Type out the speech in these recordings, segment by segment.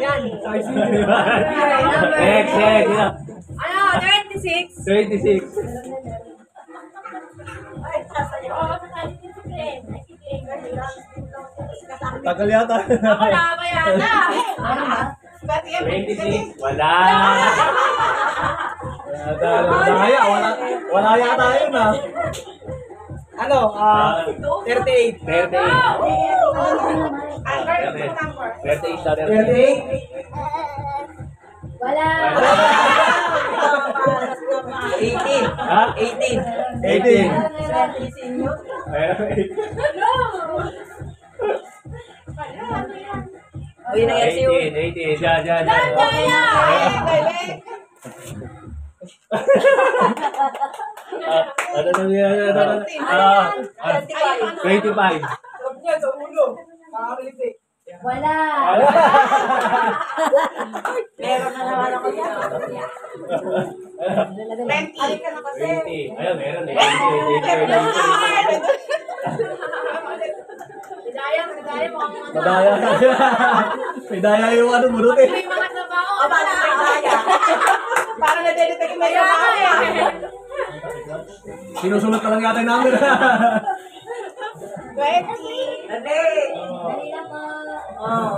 Yan. Next. Ano, 26. 26. Tagal yata. Ako na ba yata? 26. Wala. Wala yata yun ah. Ano? 38. 38. 38? Wala. 18. Ha? 18. 18. Uy, na yan siyo. 18. Diyan. Ano na yan? 25. Wala. Meron na naman ako yan. 20. Ayun, meron eh. Madaya. Madaya yung ano, burot eh. May mga trabaho. Para na-dedicate mo yung sinusunod ka lang yata yung number. 20. Dali na po.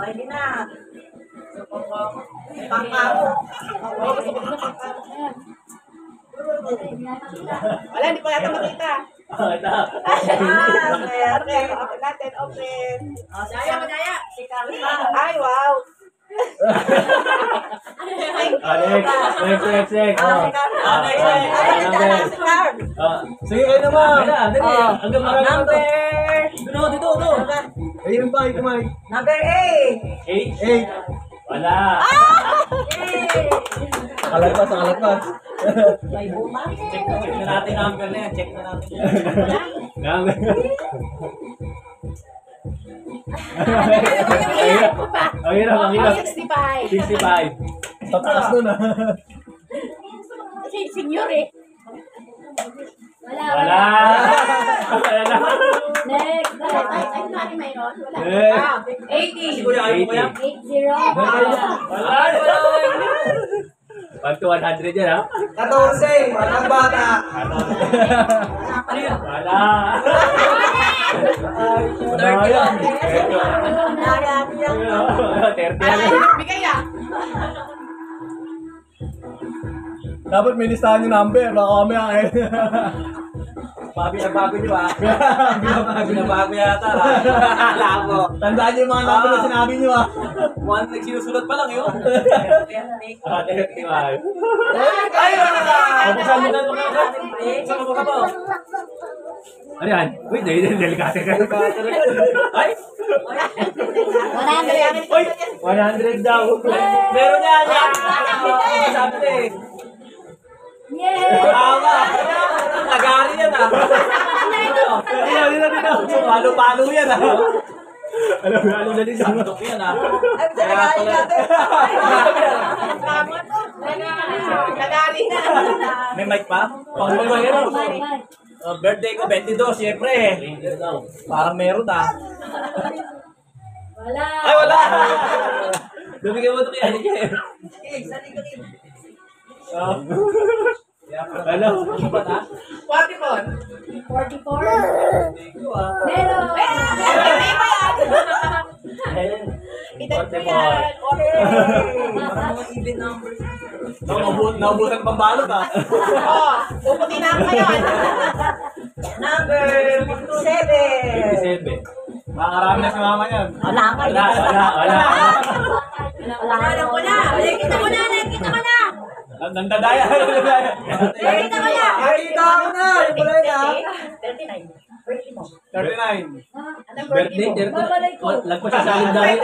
Hindi na. Pangako. Wala, hindi pa yata makita. Ito. Open. Madaya. Ay, wow. Next. Sige kayo naman. Hanggang marami na to. Dito. Ayun ba, ito Mike. Number 8. 8. Wala. Kalagpas. Check na natin number na yan. Check na natin. Number. Ang hirap. 65. 65. Tataas nun ah. Kasi senior eh. Wala. Next. Ay, natin mayroon. Wala. 80. 80. Wala. 1 to 100 yan, ha? 14. Ang bata. Wala. 30. Bigay ah. Dapat may listahan yung number. Baka kami eh. Bago nyo, ha? Binabago yata, ha? Labo. Tandaan niyo yung mga number na sinabi niyo ah. One nagsinusunod pa lang, yun. 35. Ay, wala na! Buksan mo na ito ka. Saan mo ka po? Ano yan? Uy, delikate ka. Ay! 100. Uy! 100 daw. Meron yan! Sabi na eh. Yay! Tama! Nagari yan ah! Dito! Palo-palo yan ah! Alam na din sa mutok yan ah! Kaya pala... Nagari na. May mic pa? Pang-mic pa yan ah! Birthday ko, 22, siyempre eh! Parang meron ah! Wala. Ay, wala! Dumigyan mo ito kaya niya eh! Ano? 44. Meron. Naubusan pang balot ah. Puputi na ako ngayon. Number 57. 57. Makarami na si mama yan. Wala. Alam ko na. Nakikita ko na. Nandadaya. Nakikita ko na. Nakita ko na. Yung pala yun ah. 39. 39. Birthday, lagpas sa kalendary.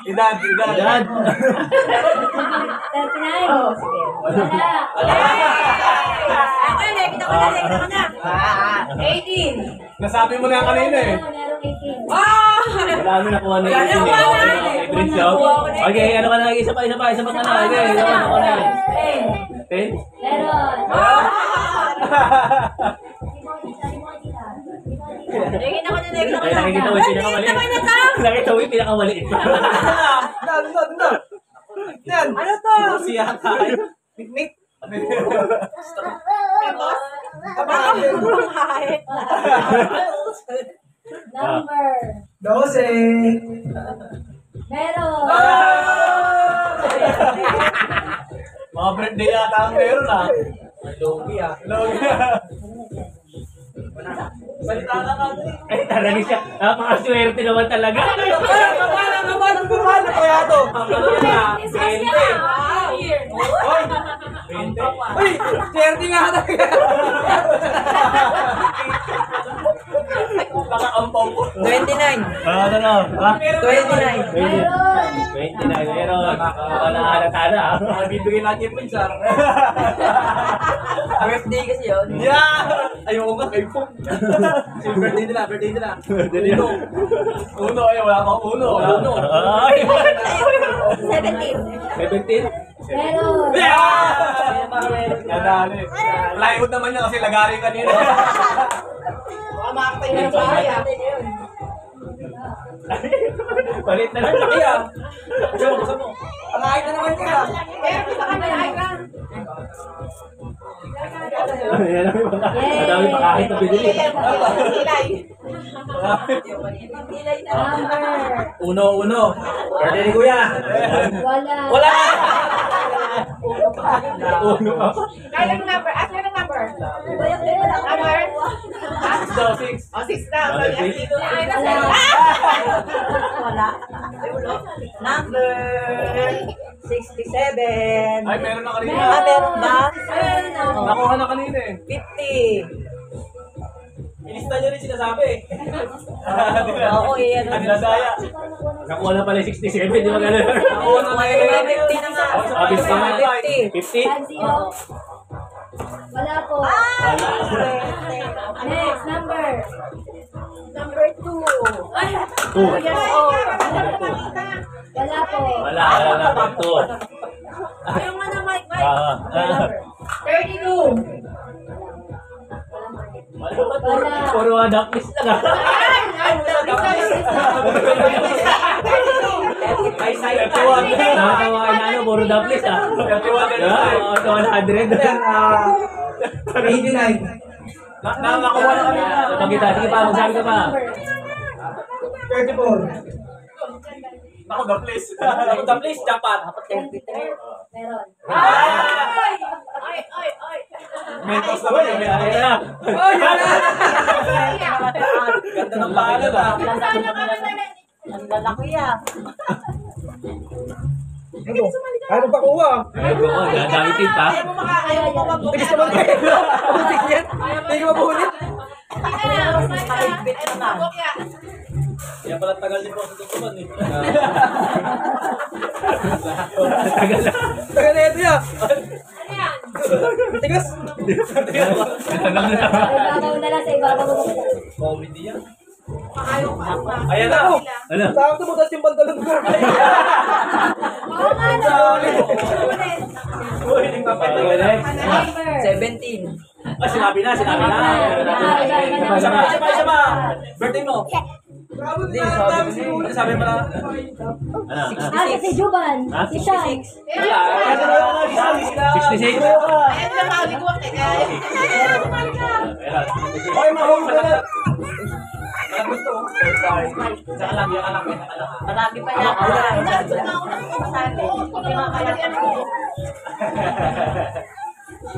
Edad. 39. Wala. Ako yun, nakikita ko na. 18. Nasabi mo na yan kanina eh. Merong 18. Marami na kuha na yung Okay, ano ka na? Isa pa ka na. Okay, ano ka na? 10? Meron. Nakikita ko na, nakikita ko Ay, na. nakikita mo yung pinakamaliit. Nakikita ko na to. Nakikita mo yung pinakamaliit. Yan. Ano to? Si yata. Picnic. Number. 12. Meron. Mga birthday yata ang meron ah. Logi ah. Logi. Salita ka ka. Ay, talaga siya. Napakaswerte naman talaga. Ano kaya to? Uy! Swerte nga talaga. Baka ampaw ko. 29. Ano na? 29. 29 meron. Wala na. Bibigyan natin yung pinsar. Birthday kasi yun. Yeah! Ayoko nga kay Pong. Birthday nila. Uno, ay wala pang uno. Ay! 17. 17? Meron. Yeah! Nadali. Plywood naman niya kasi lagari kanina. Baka makakatay na sa kaya. Palit na lang. Laki ah. Gusto mo. Pangahit na naman kaya. Yan ang mga. Madami pa kahit na binili. Number. Uno. Birthday ni Kuya. Wala. Wala! Uno pa. Kaya ng number. Ask me the number. Number? 6. Oh, 6 na. Number six. Wala. Number 67. Ay, meron na kanina. Ah, meron ba? Nakuha na kanina eh. 50. Ilista nyo rin sinasabi eh. Oo, eh, ano. Ang ladaya. Nakuha na pala yung 67, di ba gano'n? Nakuha na May kanina. 50 na nga. Sabi ko nga. 50. 50? 5-0. Wala po. Next, number. Number 2. 2. Wala po. Wala na pa 2. Ayaw nga na, Mike. Ah. 32. Puro ducklist na nga. Ay, say. Nakakawa na ano, puro ducklist ah. 100. 89. Nakuha na kanina. Pagkita, sige pa, magsabi ka pa. 34. Ako, the place. Ako, the place, Japan. Meron. Ay. Mentos naman yun. Ay na. Ganda ng palad ah. Ang lalaki ah. Ano pa kuha? Ay, ko, dami tip ha. Ayaw mo mag-book. Bilis naman kayo. Mabutik yan. Hindi ko mabulit. Mahigpit naman. Kaya pala tagal din po sa tutuman eh. Tagal na. Tagal na ito yan. Tigas. Ibabaw na lang sa ibabaw mo. Comedy yan. Ayaw pa. Ayan na. Ano? Saan tumutas yung pantalon ko? Oo nga na. Uy, hindi pa pwede. Number. 17. Ah, sinabi na. Isa pa. Birthday mo. Hindi, Sabi mo na. Ano? Si Juban. Ah, Si Sean. Wala. 66? Ayaw na mag-book. Oy, mahuli ka na. Gusto mo? Sorry. Saka lang, yung anak. Marami pa yan.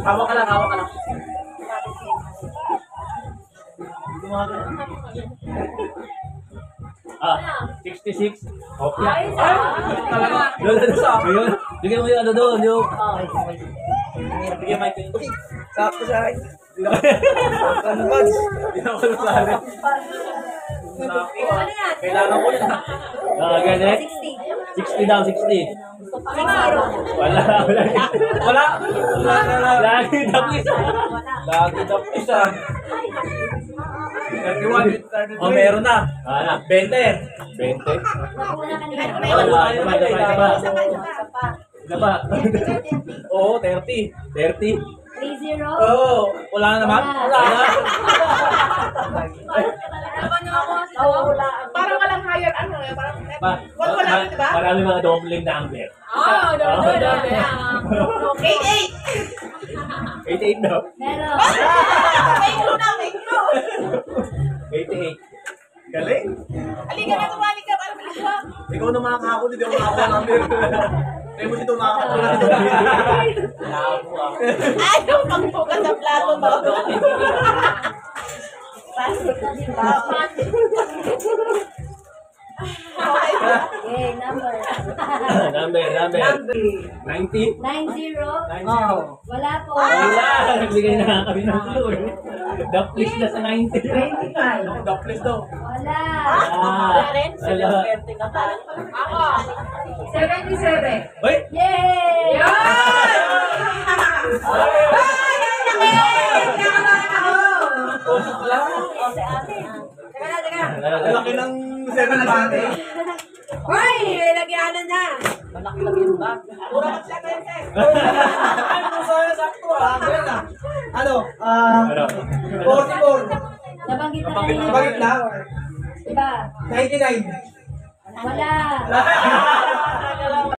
Hawak ka lang. Ah, 66. Okay. Talaga. Ayun. Bigyan mo yung ano doon, yung... Bigyan Mike. Uy, sakto sa akin. Ano ba? Hindi na ako nasali. Kailangan ko yun. Ganit. 60 daw, 60. Wala. Lagi ducklist. Lagi daw isa. 31. Oh, meron na. Ano? 20. 20. Nakuha kanina. Isa pa. Oo, 30. 30. 3-0. Oo, wala na naman. Wala. Wala na. Parang walang higher, ano, parang, wala, di ba? Marami mga doubling number. Oo, doble. 88. 88 daw. Meron. May clue na, may clue. 88. Galing. Halika na, tumalik ka, para bilis ka. Ikaw na makakako, hindi ako makakuha ng number. Kaya mo dito makakako. Ayaw magbukas sa plato mo. Okay, number. Number. 90. 90. Oh. Wala po. Wala. Nagbigay na kami ng clue. The place na sa 90. 25. The place daw. Wala. Wala rin? Wala. Swerte ka pa. Ako. 77. Uy! Yay! Ang laki ng 7 bate. Hoy, lagyanan niya. Malaki-laki yung bag. Ano? Ano? 44. Nabanggit na kanina. Bakit na? Diba? 99. Wala.